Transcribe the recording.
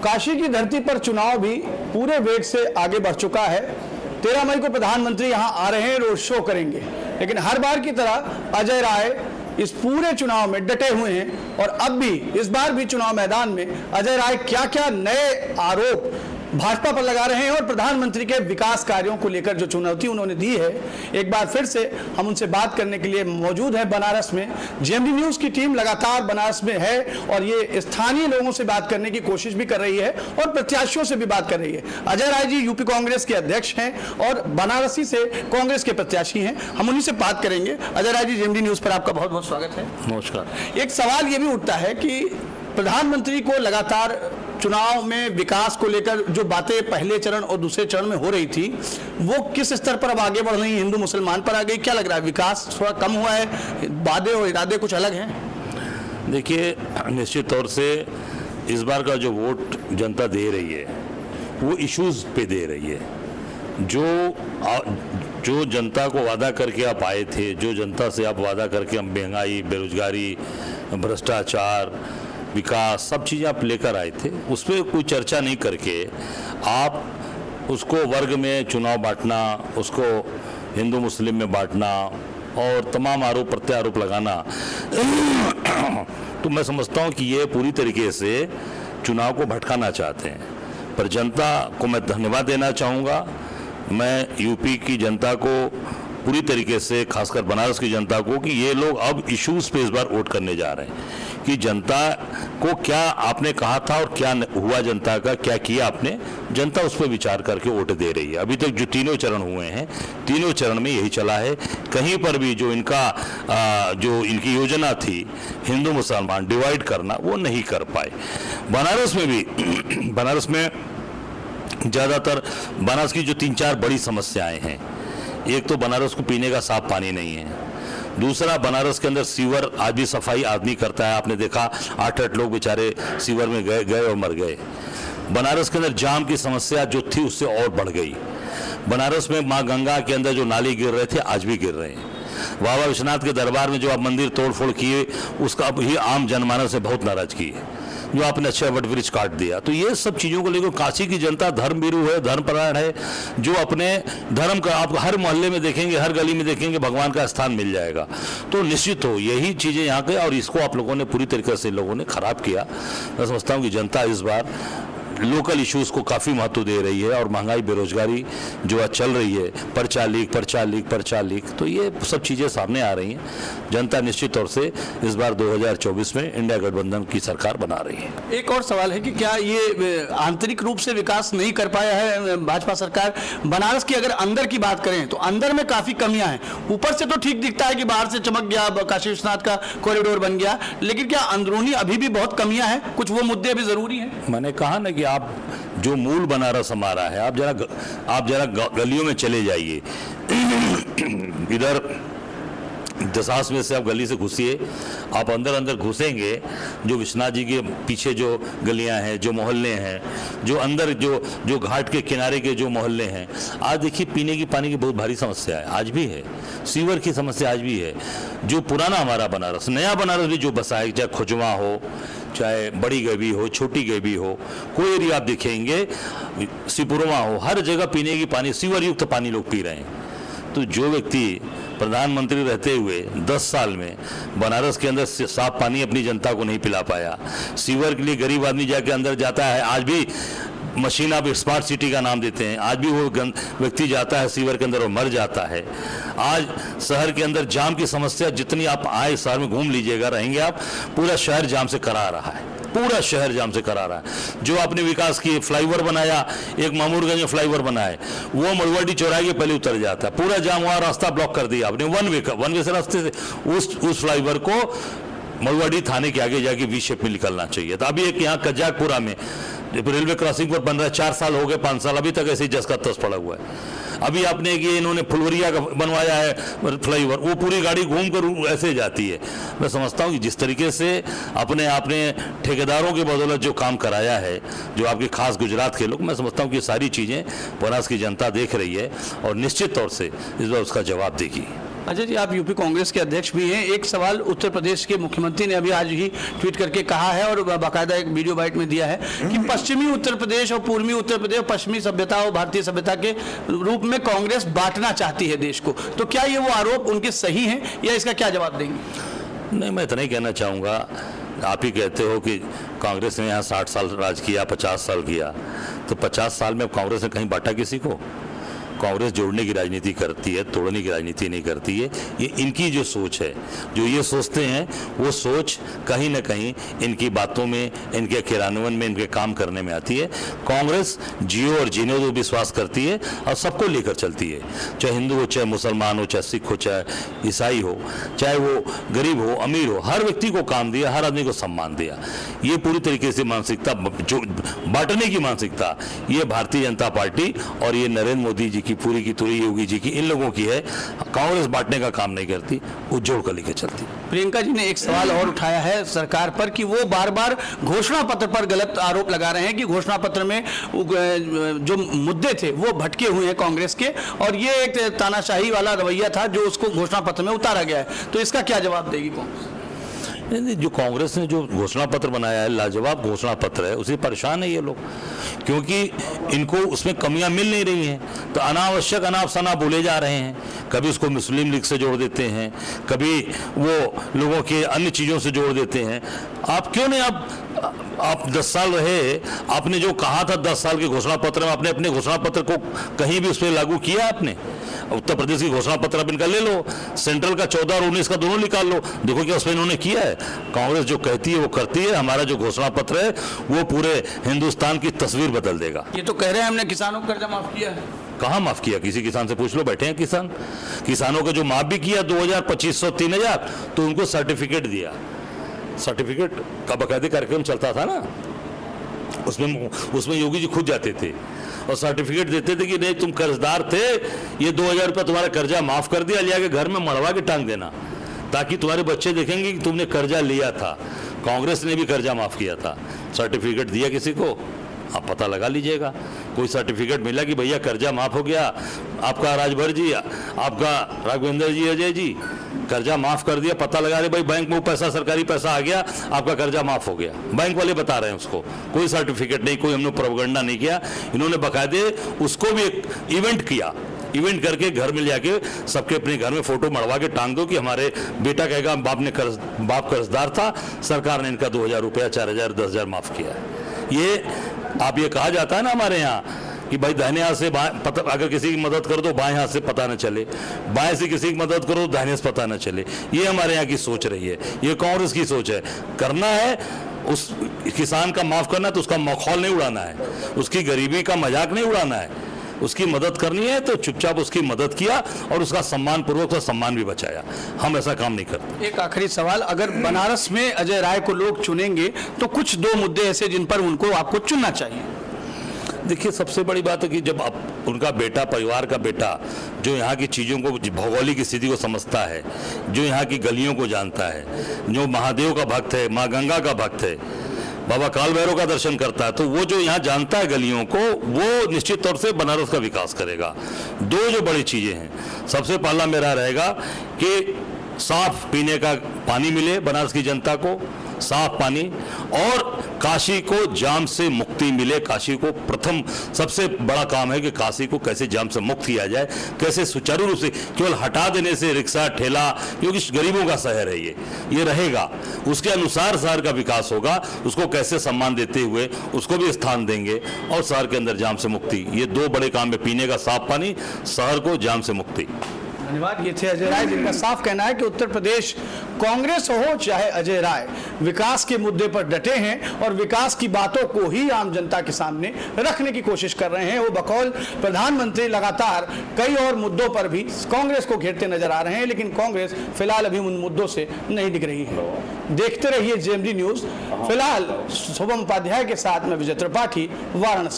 काशी की धरती पर चुनाव भी पूरे वेग से आगे बढ़ चुका है। 13 मई को प्रधानमंत्री यहां आ रहे हैं, रोड शो करेंगे, लेकिन हर बार की तरह अजय राय इस पूरे चुनाव में डटे हुए हैं और अब भी इस बार भी चुनाव मैदान में अजय राय क्या क्या नए आरोप भाजपा पर लगा रहे हैं और प्रधानमंत्री के विकास कार्यों को लेकर जो चुनौती उन्होंने दी है। एक बार फिर से हम उनसे बात करने के लिए मौजूद है बनारस में। जेएमबी न्यूज की टीम लगातार बनारस में है और ये स्थानीय लोगों से बात करने की कोशिश भी कर रही है और प्रत्याशियों से भी बात कर रही है। अजय राय जी यूपी कांग्रेस के अध्यक्ष हैं और बनारसी से कांग्रेस के प्रत्याशी हैं। हम उन्हीं से बात करेंगे। अजय राय जी, जेएमबी न्यूज पर आपका बहुत बहुत स्वागत है। नमस्कार। एक सवाल ये भी उठता है कि प्रधानमंत्री को लगातार चुनाव में विकास को लेकर जो बातें पहले चरण और दूसरे चरण में हो रही थी वो किस स्तर पर अब आगे बढ़ रही, हिंदू मुसलमान पर आ गई? क्या लग रहा है, विकास थोड़ा कम हुआ है, वादे और इरादे कुछ अलग हैं? देखिए, निश्चित तौर से इस बार का जो वोट जनता दे रही है वो इश्यूज पे दे रही है। जो जनता को वादा करके आप आए थे, जो जनता से आप वादा करके हम महंगाई, बेरोजगारी, भ्रष्टाचार, विकास, सब चीज़ें आप लेकर आए थे, उस पर कोई चर्चा नहीं करके आप उसको वर्ग में चुनाव बांटना, उसको हिंदू मुस्लिम में बांटना और तमाम आरोप प्रत्यारोप लगाना तो मैं समझता हूँ कि ये पूरी तरीके से चुनाव को भटकाना चाहते हैं। पर जनता को मैं धन्यवाद देना चाहूँगा। मैं यूपी की जनता को पूरी तरीके से, खासकर बनारस की जनता को, कि ये लोग अब इश्यूज पे इस बार वोट करने जा रहे हैं कि जनता को क्या आपने कहा था और क्या हुआ, जनता का क्या किया आपने, जनता उस पर विचार करके वोट दे रही है। अभी तक जो तीनों चरण हुए हैं, तीनों चरण में यही चला है। कहीं पर भी जो इनकी योजना थी हिंदू मुसलमान डिवाइड करना, वो नहीं कर पाए। बनारस में भी बनारस में ज़्यादातर बनारस की जो 3-4 बड़ी समस्याएं हैं, एक तो बनारस को पीने का साफ पानी नहीं है, दूसरा बनारस के अंदर सीवर आज भी सफाई आदमी करता है। आपने देखा 8-8 लोग बेचारे सीवर में गए और मर गए। बनारस के अंदर जाम की समस्या जो थी उससे और बढ़ गई। बनारस में माँ गंगा के अंदर जो नाले गिर रहे थे आज भी गिर रहे हैं। बाबा विश्वनाथ के दरबार में जो आप मंदिर तोड़फोड़ किए उसका अब ही आम जनमानस ने बहुत नाराजगी है, जो आपने अच्छा वट वृक्ष काट दिया। तो ये सब चीज़ों को लेकर काशी की जनता धर्मभीरू है, धर्मपरायण है, जो अपने धर्म का, आप हर मोहल्ले में देखेंगे, हर गली में देखेंगे, भगवान का स्थान मिल जाएगा। तो निश्चित हो यही चीज़ें यहाँ के, और इसको आप लोगों ने पूरी तरीके से लोगों ने खराब किया। मैं समझता हूँ कि जनता इस बार लोकल इश्यूज़ को काफ़ी महत्व दे रही है और महंगाई, बेरोजगारी जो आज चल रही है, पर्चा लीक, तो ये सब चीज़ें सामने आ रही हैं। जनता निश्चित तौर से इस बार 2024 में इंडिया गठबंधन की सरकार बना रही है। एक और सवाल है कि क्या ये आंतरिक रूप से विकास नहीं कर पाया है भाजपा सरकार? बनारस की अगर अंदर की बात करें तो अंदर में काफ़ी कमियां हैं। ऊपर से तो ठीक दिखता है कि बाहर से चमक गया, काशी विश्वनाथ का कॉरिडोर बन गया, लेकिन क्या अंदरूनी अभी भी बहुत कमियां हैं? कुछ वो मुद्दे अभी ज़रूरी हैं। मैंने कहा ना कि आप जो मूल बनारस हमारा है, आप जरा गलियों में चले जाइए। इधर दसास में से आप गली से घुसिए, आप अंदर घुसेंगे, जो विश्वनाथ जी के पीछे जो गलियां हैं, जो मोहल्ले हैं, जो अंदर जो घाट के किनारे के जो मोहल्ले हैं, आज देखिए पीने की पानी की बहुत भारी समस्या है, आज भी है। सीवर की समस्या आज भी है। जो पुराना हमारा बनारस, नया बनारस भी जो बसा है, चाहे खुजवा हो, चाहे बड़ी गैबी हो, छोटी गैबी हो, कोई एरिया आप देखेंगे, सिपुरमा हो, हर जगह पीने की पानी, सीवर युक्त पानी लोग पी रहे हैं। तो जो व्यक्ति प्रधानमंत्री रहते हुए 10 साल में बनारस के अंदर साफ पानी अपनी जनता को नहीं पिला पाया, सीवर के लिए गरीब आदमी जाके अंदर जाता है, आज भी मशीन आप स्मार्ट सिटी का नाम देते हैं, आज भी वो व्यक्ति जाता है सीवर के अंदर और मर जाता है। आज शहर के अंदर जाम की समस्या, जितनी आप आए शहर में घूम लीजिएगा, रहेंगे आप, पूरा शहर जाम से करा रहा है, पूरा शहर जाम से करा रहा है। जो आपने विकास किए, फ्लाईओवर बनाया, एक मामूरगंज में फ्लाईओवर बनाए, वो मड़वाडी चौराहे के पहले उतर जाता है, पूरा जाम, वहाँ रास्ता ब्लॉक कर दिया आपने, वन वे से रास्ते से उस फ्लाईओवर को मड़वाडी थाने के आगे जाके वी शेप में निकलना चाहिए था। अभी एक यहाँ कजाकपुरा में रेलवे क्रॉसिंग पर बन रहा है, 4 साल हो गए, 5 साल, अभी तक ऐसे ही जस का तस पड़ा हुआ है। अभी आपने ये इन्होंने फुलवरिया का बनवाया है फ्लाईओवर, वो पूरी गाड़ी घूम कर ऐसे जाती है। मैं समझता हूँ कि जिस तरीके से आपने ठेकेदारों के बदौलत जो काम कराया है, जो आपके खास गुजरात के लोग, मैं समझता हूँ कि सारी चीज़ें बनारस की जनता देख रही है और निश्चित तौर से इस बार उसका जवाब देगी। अजय जी, आप यूपी कांग्रेस के अध्यक्ष भी हैं। एक सवाल उत्तर प्रदेश के मुख्यमंत्री ने अभी आज ही ट्वीट करके कहा है और बाकायदा एक वीडियो बाइट में दिया है कि पश्चिमी उत्तर प्रदेश और पूर्वी उत्तर प्रदेश, पश्चिमी सभ्यता और भारतीय सभ्यता के रूप में कांग्रेस बांटना चाहती है देश को। तो क्या ये वो आरोप उनके सही हैं या इसका क्या जवाब देंगे? नहीं, मैं इतना ही कहना चाहूँगा, आप ही कहते हो कि कांग्रेस ने यहाँ 60 साल राज किया, 50 साल किया, तो 50 साल में कांग्रेस ने कहीं बांटा किसी को? कांग्रेस जोड़ने की राजनीति करती है, तोड़ने की राजनीति नहीं करती है। ये इनकी जो सोच है, जो ये सोचते हैं, वो सोच कहीं ना कहीं इनकी बातों में, इनके क्रियान्वयन में, इनके काम करने में आती है। कांग्रेस जियो और जीने को विश्वास करती है और सबको लेकर चलती है, चाहे हिंदू हो, चाहे मुसलमान हो, चाहे सिख हो, चाहे ईसाई हो, चाहे वो गरीब हो, अमीर हो, हर व्यक्ति को काम दिया, हर आदमी को सम्मान दिया। ये पूरी तरीके से मानसिकता, जो बांटने की मानसिकता, ये भारतीय जनता पार्टी और ये नरेंद्र मोदी जी की पूरी की तुरी, योगी जी की, इन लोगों की है। कांग्रेस बांटने का काम नहीं करती, वो जोड़ कर लेकर चलती। प्रियंका जी ने एक सवाल और उठाया है सरकार पर कि वो बार बार घोषणा पत्र पर गलत आरोप लगा रहे हैं कि घोषणा पत्र में जो मुद्दे थे वो भटके हुए हैं कांग्रेस के, और ये एक तानाशाही वाला रवैया था जो उसको घोषणा पत्र में उतारा गया है। तो इसका क्या जवाब देगी कांग्रेस? जो कांग्रेस ने जो घोषणा पत्र बनाया है, लाजवाब घोषणा पत्र है, उसे परेशान है ये लोग, क्योंकि इनको उसमें कमियां मिल नहीं रही हैं। तो अनावश्यक अनाप शनाप बोले जा रहे हैं, कभी उसको मुस्लिम लीग से जोड़ देते हैं, कभी वो लोगों के अन्य चीज़ों से जोड़ देते हैं। आप क्यों नहीं, आप 10 साल रहे, आपने जो कहा था 10 साल के घोषणा पत्र में, आपने अपने घोषणा पत्र को कहीं भी उस पर लागू किया? आपने उत्तर प्रदेश की घोषणा पत्र आप इनका ले लो, सेंट्रल का 14 और 19 का दोनों निकाल लो, देखो क्या उसमें इन्होंने किया है। कांग्रेस जो कहती है वो करती है। हमारा जो घोषणा पत्र है वो पूरे हिंदुस्तान की तस्वीर बदल देगा। ये तो कह रहे हैं हमने किसानों को कर्जा माफ किया है। कहाँ माफ किया? किसी किसान से पूछ लो, बैठे हैं किसान। किसानों को जो माफ भी किया 2000, 2500, 3000, तो उनको सर्टिफिकेट दिया। सर्टिफिकेट का बाकायदे कार्यक्रम चलता था ना, उसमें योगी जी खुद जाते थे और सर्टिफिकेट देते थे कि नहीं तुम कर्जदार थे, ये 2000 रुपया तुम्हारा कर्जा माफ कर दिया, लिया के घर में मड़वा के टांग देना, ताकि तुम्हारे बच्चे देखेंगे कि तुमने कर्जा लिया था। कांग्रेस ने भी कर्जा माफ किया था। सर्टिफिकेट दिया किसी को? आप पता लगा लीजिएगा, कोई सर्टिफिकेट मिला कि भैया कर्जा माफ हो गया आपका, राजभर जी, आपका राघवेंद्र जी, अजय जी, कर्जा माफ कर दिया, पता लगा रहे भाई बैंक में पैसा, सरकारी पैसा आ गया, आपका कर्जा माफ हो गया। बैंक वाले बता रहे हैं उसको, कोई सर्टिफिकेट नहीं, कोई हमने प्रोपेगेंडा नहीं किया। इन्होंने बाकायदे उसको भी एक इवेंट किया, इवेंट करके घर में जाके सबके अपने घर में फोटो मड़वा के टांग दो कि हमारे बेटा कहेगा बाप कर्जदार था, सरकार ने इनका 2000 रुपया, 4000, 10,000 माफ किया। ये आप ये कहा जाता है ना हमारे यहाँ कि भाई दाहिने हाथ से पता, अगर किसी की मदद करो तो बाएं हाथ से पता न चले, बाएं से किसी की मदद करो तो दाहिने से पता न चले। ये हमारे यहाँ की सोच रही है, ये कांग्रेस की सोच है। करना है उस किसान का माफ करना, तो उसका मखौल नहीं उड़ाना है, उसकी गरीबी का मजाक नहीं उड़ाना है, उसकी मदद करनी है तो चुपचाप उसकी मदद किया और उसका सम्मान पूर्वक उसका सम्मान भी बचाया। हम ऐसा काम नहीं करते। एक आखिरी सवाल, अगर बनारस में अजय राय को लोग चुनेंगे तो कुछ 2 मुद्दे ऐसे जिन पर उनको आपको चुनना चाहिए। देखिए, सबसे बड़ी बात है कि जब आप उनका बेटा, परिवार का बेटा, जो यहाँ की चीज़ों को, भौगोलिक स्थिति को समझता है, जो यहाँ की गलियों को जानता है, जो महादेव का भक्त है, माँ गंगा का भक्त है, बाबा काल भैरव का दर्शन करता है, तो वो जो यहाँ जानता है गलियों को, वो निश्चित तौर से बनारस का विकास करेगा। 2 जो बड़ी चीज़ें हैं, सबसे पहला मेरा रहेगा कि साफ पीने का पानी मिले बनारस की जनता को, साफ पानी, और काशी को जाम से मुक्ति मिले। काशी को प्रथम सबसे बड़ा काम है कि काशी को कैसे जाम से मुक्त किया जाए, कैसे सुचारू रूप से, केवल हटा देने से रिक्शा ठेला, क्योंकि गरीबों का शहर है ये रहेगा, उसके अनुसार शहर का विकास होगा। उसको कैसे सम्मान देते हुए उसको भी स्थान देंगे, और शहर के अंदर जाम से मुक्ति, ये 2 बड़े काम है, पीने का साफ पानी, शहर को जाम से मुक्ति। धन्यवाद। ये थे अजय राय, जिनका साफ कहना है कि उत्तर प्रदेश कांग्रेस हो चाहे अजय राय, विकास के मुद्दे पर डटे हैं और विकास की बातों को ही आम जनता के सामने रखने की कोशिश कर रहे हैं। वो बकौल प्रधानमंत्री लगातार कई और मुद्दों पर भी कांग्रेस को घेरते नजर आ रहे हैं, लेकिन कांग्रेस फिलहाल अभी उन मुद्दों से नहीं दिख रही है। देखते रहिए जेएमडी न्यूज। फिलहाल शुभम उपाध्याय के साथ में विजय त्रिपाठी, वाराणसी।